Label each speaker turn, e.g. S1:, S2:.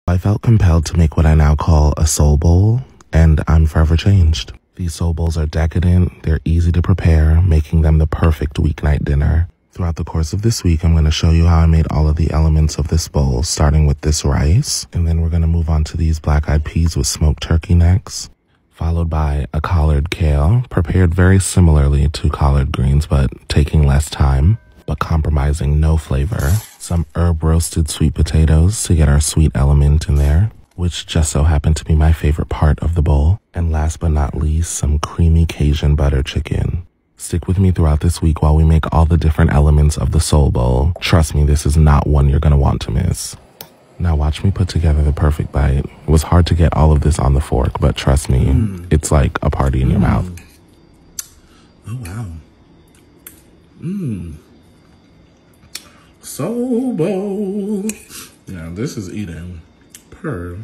S1: I felt compelled to make what I now call a soul bowl, and I'm forever changed. These soul bowls are decadent, they're easy to prepare, making them the perfect weeknight dinner. Throughout the course of this week, I'm going to show you how I made all of the elements of this bowl, starting with this rice, and then we're going to move on to these black-eyed peas with smoked turkey necks, followed by a collard kale, prepared very similarly to collard greens, but taking less time, but compromising no flavor. Some herb roasted sweet potatoes to get our sweet element in there, which just so happened to be my favorite part of the bowl. And last but not least, some creamy Cajun butter chicken. Stick with me throughout this week while we make all the different elements of the soul bowl. Trust me, this is not one you're gonna want to miss. Now watch me put together the perfect bite. It was hard to get all of this on the fork, but trust me, it's like a party in your mouth.
S2: Oh, wow. Soul bowl. Yeah, this is eating per